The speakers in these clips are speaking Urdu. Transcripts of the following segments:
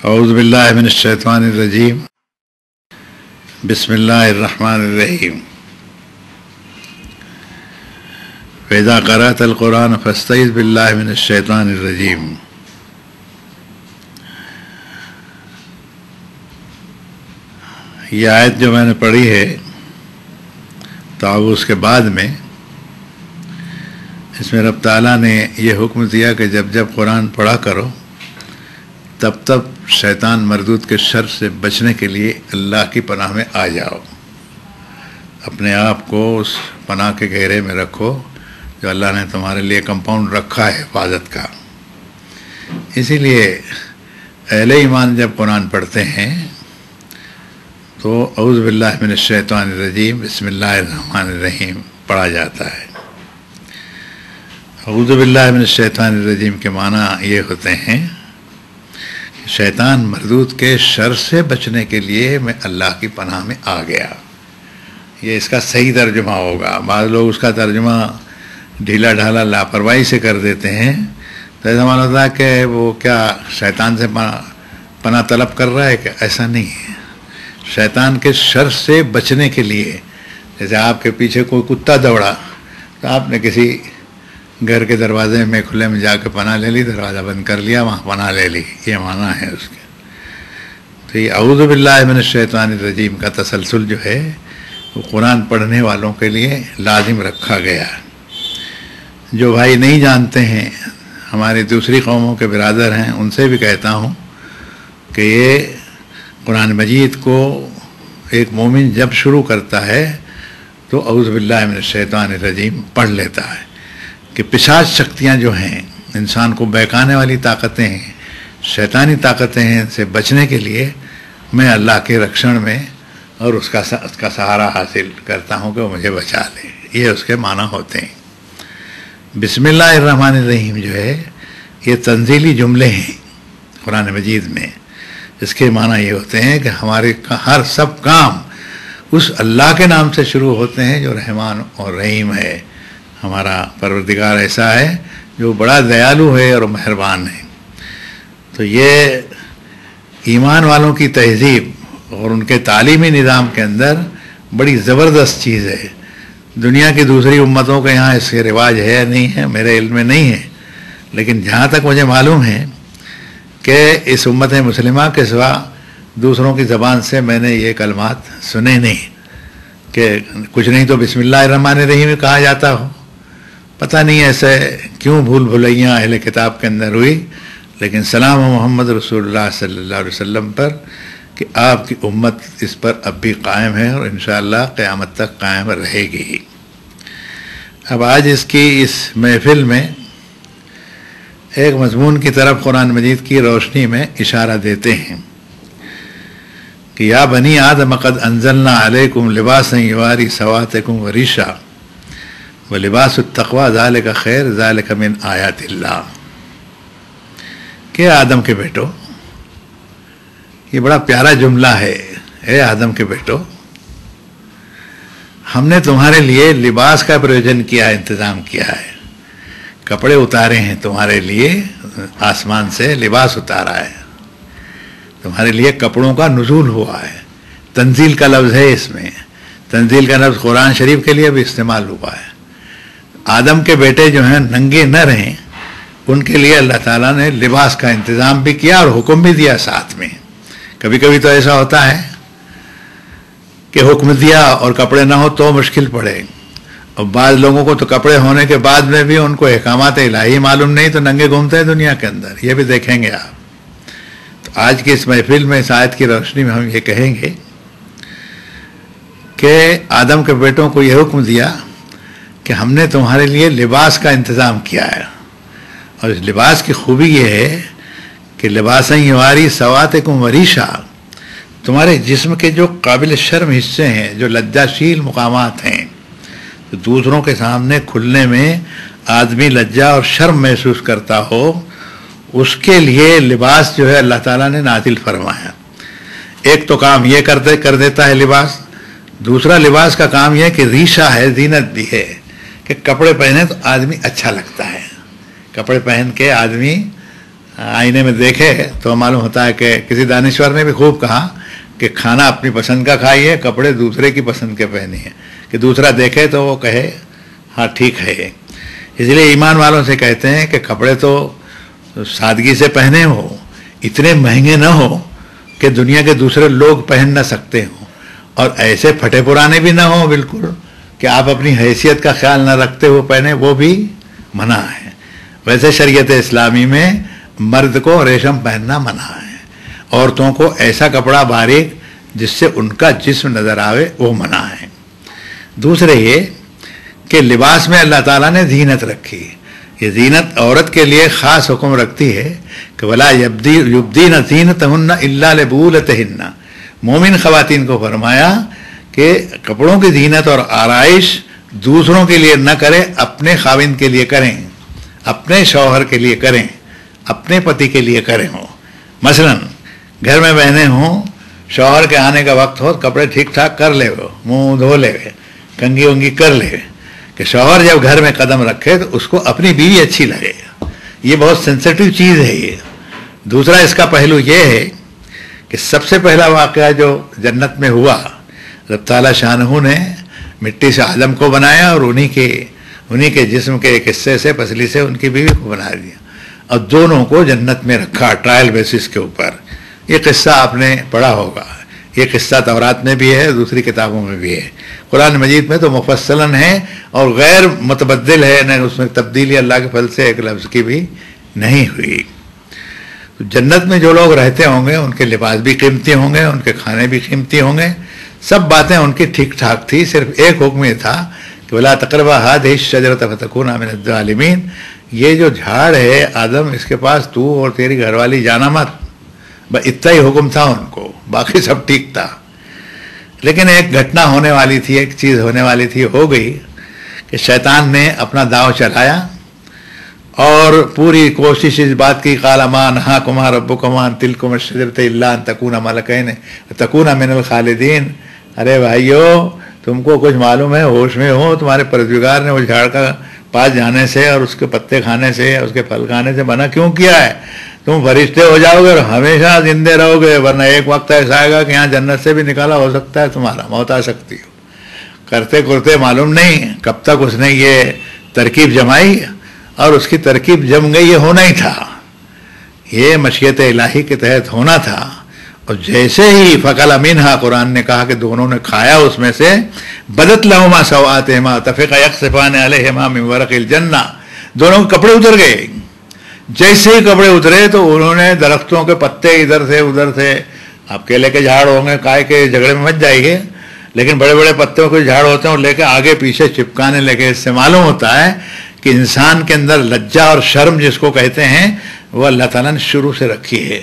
اعوذ باللہ من الشیطان الرجیم بسم اللہ الرحمن الرحیم فإذا قرأت القرآن فاستعذ باللہ من الشیطان الرجیم۔ یہ آیت جو میں نے پڑھی ہے تعوذ کے بعد میں، اس میں رب تعالیٰ نے یہ حکم دیا کہ جب جب قرآن پڑھا کرو تب تب شیطان مردود کے شر سے بچنے کے لیے اللہ کی پناہ میں آ جاؤ، اپنے آپ کو اس پناہ کے گھیرے میں رکھو جو اللہ نے تمہارے لیے کمپاؤنڈ رکھا ہے حفاظت کا۔ اسی لیے اہل ایمان جب قرآن پڑھتے ہیں تو اعوذ باللہ من الشیطان الرجیم بسم اللہ الرحمن الرحیم پڑھا جاتا ہے۔ اعوذ باللہ من الشیطان الرجیم کے معنی یہ ہوتے ہیں کہ شیطان مردود کے شر سے بچنے کے لیے میں اللہ کی پناہ میں آ گیا۔ یہ اس کا صحیح ترجمہ ہوگا۔ بعض لوگ اس کا ترجمہ ڈھیلا ڈھالا لاپرواہی سے کر دیتے ہیں، تو ایسا معلوم ہوتا ہے کہ وہ کیا شیطان سے پناہ طلب کر رہا ہے کہ ایسا نہیں ہے۔ شیطان کے شر سے بچنے کے لیے، جیسے آپ کے پیچھے کوئی کتا دوڑا تو آپ نے کسی گھر کے دروازے میں کھلے میں جا کے پناہ لے لی، دروازہ بند کر لیا، وہاں پناہ لے لی، یہ معنی ہے اس کے۔ تو یہ اعوذ باللہ من الشیطان الرجیم کا تسلسل جو ہے وہ قرآن پڑھنے والوں کے لیے لازم رکھا گیا۔ جو بھائی نہیں جانتے ہیں، ہماری دوسری قوموں کے برادر ہیں، ان سے بھی کہتا ہوں کہ یہ قرآن مجید کو ایک مومن جب شروع کرتا ہے تو اعوذ باللہ من الشیطان الرجیم پڑھ لیتا ہے کہ پشاچ شکتیاں جو ہیں، انسان کو بہکانے والی طاقتیں ہیں، شیطانی طاقتیں ہیں، سے بچنے کے لیے میں اللہ کے رکشن میں اور اس کا سہارا حاصل کرتا ہوں کہ وہ مجھے بچا لے۔ یہ اس کے معنی ہوتے ہیں۔ بسم اللہ الرحمن الرحیم جو ہے یہ تنزیلی جملے ہیں قرآن مجید میں، اس کے معنی یہ ہوتے ہیں کہ ہمارے ہر سب کام اس اللہ کے نام سے شروع ہوتے ہیں جو رحمان اور رحیم ہے۔ ہمارا پروردگار ایسا ہے جو بڑا دیالو ہے اور مہربان ہے۔ تو یہ ایمان والوں کی تہذیب اور ان کے تعلیمی نظام کے اندر بڑی زبردست چیز ہے۔ دنیا کی دوسری امتوں کے یہاں اس کے رواج ہے یا نہیں ہے میرے علم میں نہیں ہے، لیکن جہاں تک مجھے معلوم ہے کہ اس امت مسلمہ کے سوا دوسروں کی زبان سے میں نے یہ کلمات سنے نہیں کہ کچھ نہیں تو بسم اللہ الرحمن الرحیم کہا جاتا ہو۔ پتہ نہیں ایسے کیوں بھول بھلیاں اہل کتاب کے اندر ہوئی، لیکن سلام محمد رسول اللہ صلی اللہ علیہ وسلم پر کہ آپ کی امت اس پر اب بھی قائم ہے اور انشاءاللہ قیامت تک قائم رہے گی۔ اب آج اس کی اس محفل میں ایک مضمون کی طرف قرآن مجید کی روشنی میں اشارہ دیتے ہیں کہ یا بنی آدم قد انزلنا علیکم لباسا یواری سواتکم وریشا ولباس التقوی ذالک خیر ذالک من آیات اللہ۔ کہ آدم کے بیٹو، یہ بڑا پیارا جملہ ہے، اے آدم کے بیٹو، ہم نے تمہارے لیے لباس کا پروویژن کیا، انتظام کیا ہے، کپڑے اتارے ہیں تمہارے لیے، آسمان سے لباس اتارا ہے، تمہارے لیے کپڑوں کا نزول ہوا ہے۔ تنزیل کا لفظ ہے اس میں، تنزیل کا لفظ قرآن شریف کے لیے بھی استعمال ہوا ہے۔ آدم کے بیٹے جو ہیں ننگے نہ رہیں، ان کے لیے اللہ تعالیٰ نے لباس کا انتظام بھی کیا اور حکم بھی دیا ساتھ میں۔ کبھی کبھی تو ایسا ہوتا ہے کہ حکم دیا اور کپڑے نہ ہو تو مشکل پڑے، اور بعض لوگوں کو تو کپڑے ہونے کے بعد میں بھی ان کو احکامات الہی معلوم نہیں تو ننگے گھومتے ہیں دنیا کے اندر، یہ بھی دیکھیں گے آپ۔ تو آج کی اس محفل میں اس آیت کی روشنی میں ہم یہ کہیں گے کہ آدم کے بیٹوں کو یہ حکم دیا کہ ہم نے تمہارے لیے لباس کا انتظام کیا ہے، اور اس لباس کی خوبی یہ ہے کہ لباساً یواری سواتکم وریشا، تمہارے جسم کے جو قابل شرم حصے ہیں، جو لجاشیل مقامات ہیں، تو دوسروں کے سامنے کھلنے میں آدمی لجا اور شرم محسوس کرتا ہو، اس کے لیے لباس جو ہے اللہ تعالیٰ نے نازل فرمایا۔ ایک تو کام یہ کر دیتا ہے لباس، دوسرا لباس کا کام یہ کہ ریشہ ہے، زینت بھی ہے، کہ کپڑے پہنے تو آدمی اچھا لگتا ہے، کپڑے پہن کے آدمی آئینے میں دیکھے تو معلوم ہوتا ہے کہ کسی دانشور نے بھی خوب کہا کہ کھانا اپنی پسند کا کھائیے، کپڑے دوسرے کی پسند کے پہنیے، کہ دوسرا دیکھے تو وہ کہے ہاں ٹھیک ہے۔ اس لیے ایمان والوں سے کہتے ہیں کہ کپڑے تو سادگی سے پہنے ہو، اتنے مہنگے نہ ہو کہ دنیا کے دوسرے لوگ پہن نہ سکتے ہوں، اور ایسے پھٹے پرانے بھی نہ ہوں بالکل کہ آپ اپنی حیثیت کا خیال نہ رکھتے ہوئے پہنے، وہ بھی منع ہے۔ ویسے شریعت اسلامی میں مرد کو ریشم پہننا منع ہے، عورتوں کو ایسا کپڑا باریک جس سے ان کا جسم نظر آوے وہ منع ہے۔ دوسرے یہ کہ لباس میں اللہ تعالیٰ نے زینت رکھی، یہ زینت عورت کے لیے خاص حکم رکھتی ہے کہ وَلَا يُبْدِينَ زِينَتَهُنَّ إِلَّا لِبُولَتِهِنَّ، مومن خواتین کو فرمایا کہ کپڑوں کی زینت اور آرائش دوسروں کے لیے نہ کریں، اپنے خاوند کے لیے کریں، اپنے شوہر کے لیے کریں، اپنے پتی کے لیے کریں ہو۔ مثلا گھر میں بہنیں ہوں، شوہر کے آنے کا وقت ہو، کپڑے ٹھیک ٹھاک کر لے ہو، منہ دھو لے، کنگھی ونگھی کر لے، کہ شوہر جب گھر میں قدم رکھے تو اس کو اپنی بیوی اچھی لگے۔ یہ بہت سینسیٹیو چیز ہے یہ۔ دوسرا اس کا پہلو یہ ہے کہ سب سے پہلا واقعہ جو جنت میں ہوا، رب تعالیٰ شانہ نے مٹی سے آدم کو بنایا اور انہی کے جسم کے ایک حصے سے، پسلی سے ان کی بیوی کو بنا دیا، اور دونوں کو جنت میں رکھا ٹرائل بیسس کے اوپر۔ یہ قصہ آپ نے پڑھا ہوگا، یہ قصہ تورات میں بھی ہے، دوسری کتابوں میں بھی ہے، قرآن مجید میں تو مفصلاً ہے اور غیر متبدل ہے، نہ اس میں تبدیلی اللہ کے فضل سے ایک لفظ کی بھی نہیں ہوئی۔ جنت میں جو لوگ رہتے ہوں گے ان کے لباس بھی قیمتی ہوں گے، ان کے کھانے بھی قیمتی ہوں گے، سب باتیں ان کی ٹھیک ٹھاک تھی۔ صرف ایک حکم یہ تھا کہ وَلَا تَقْرَبَا هَٰذِهِ الشَّجَرَةَ فَتَكُونَا مِنَ الظَّالِمِينَ، یہ جو جھاڑ ہے آدم، اس کے پاس تو اور تیری گھر والی جانا مت، بس اتنا ہی حکم تھا ان کو، باقی سب ٹھیک تھا۔ لیکن ایک گھٹنا ہونے والی تھی، ایک چیز ہونے والی تھی، ہو گئی کہ شیطان نے اپنا داؤ چلایا اور پوری کوشش اس بات کی، قَالَ مَا نَهَاكُمَا رَبُّكُمَا عَنْ تِلْكُمَا الشَّجَرَةِ إِلَّا أَن تَكُونَا مَلَكَيْنِ وَتَكُونَا مِنَ الْخَالِدِينَ، ارے بھائیو تم کو کچھ معلوم ہے، ہوش میں ہو، تمہارے پروردگار نے اس جھاڑ کا پاس جانے سے اور اس کے پتے کھانے سے، اس کے پھل کھانے سے منع کیوں کیا ہے؟ تم فرشتے ہو جاؤ گے اور ہمیشہ زندہ رہو گے، ورنہ ایک وقت ایسا آئے گا کہ یہاں جنت سے بھی نکالا ہو سکتا ہے، تمہارا موت آ سکتی ہو۔ کرتے کرتے معلوم نہیں کب تک اس نے یہ ترکیب جمائی، اور اس کی ترکیب جم گئی، یہ ہونا ہی تھا، یہ مشیت الہی کے تحت ہونا تھا۔ اور جیسے ہی فَكَلَ مِنْهَا، قرآن نے کہا کہ دونوں نے کھایا اس میں سے، بَدَتْ لَهُمَا سَوْآتِهُمَا وَطَفِقَا يَخْصِفَانِ عَلَيْهِمَا مِنْ وَرَقِ الْجَنَّةِ، دونوں کے کپڑے اتر گئے۔ جیسے ہی کپڑے اترے تو انہوں نے درختوں کے پتے ادھر سے ادھر سے، آپ کیلے کے جھاڑ ہوں گے، کائے کے جھگڑے میں مت جائیے، لیکن بڑے بڑے پتوں کے جھاڑ ہوتے ہیں اور لے کے آگے پیچھے چپکانے لگے۔ اس سے معلوم ہوتا ہے کہ انسان کے اندر لجہ اور شرم جس کو کہتے ہیں، وہ اللہ تعالیٰ نے شروع سے رکھی ہے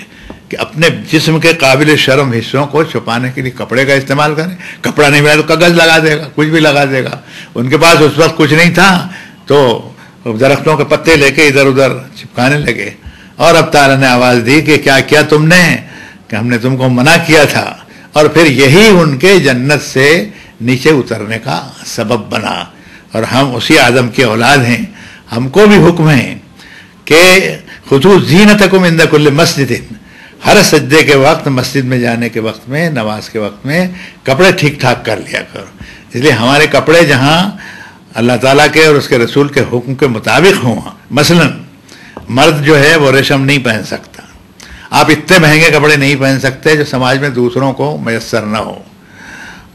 کہ اپنے جسم کے قابل شرم حصوں کو چھپانے کے لیے کپڑے کا استعمال کریں۔ کپڑا نہیں ملا تو کاغذ لگا دے گا، کچھ بھی لگا دے گا۔ ان کے پاس اس وقت کچھ نہیں تھا تو درختوں کے پتے لے کے ادھر ادھر چپکانے لگے، اور اب تعالیٰ نے آواز دی کہ کیا کیا تم نے، کہ ہم نے تم کو منع کیا تھا، اور پھر یہی ان کے جنت سے نیچے اترنے کا سبب بنا۔ اور ہم اسی آدم کی اولاد ہیں، ہم کو بھی حکم ہے کہ خُذُوا زِینَتَکُمْ عِنْدَ کُلِّ مَسْجِدٍ، ہر سجدے کے وقت، مسجد میں جانے کے وقت میں، نماز کے وقت میں کپڑے ٹھیک ٹھاک کر لیا کرو۔ اس لیے ہمارے کپڑے جہاں اللہ تعالیٰ کے اور اس کے رسول کے حکم کے مطابق ہوں، مثلا مرد جو ہے وہ ریشم نہیں پہن سکتا، آپ اتنے مہنگے کپڑے نہیں پہن سکتے جو سماج میں دوسروں کو میسر نہ ہو۔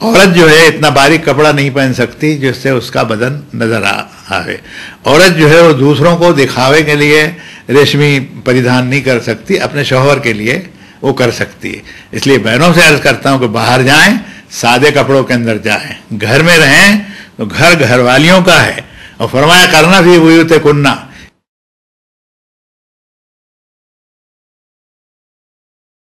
عورت جو ہے اتنا باریک کپڑا نہیں پہن سکتی جس سے اس کا بدن نظر آئے۔ عورت جو ہے وہ دوسروں کو دکھاوے کے لیے ریشمی پریدھان نہیں کر سکتی، اپنے شوہر کے لیے وہ کر سکتی ہے۔ اس لیے بہنوں سے عرض کرتا ہوں کہ باہر جائیں سادے کپڑوں کے اندر جائیں، گھر میں رہیں تو گھر گھر والیوں کا ہے، اور فرمایا کرنا بھی بیوتکن،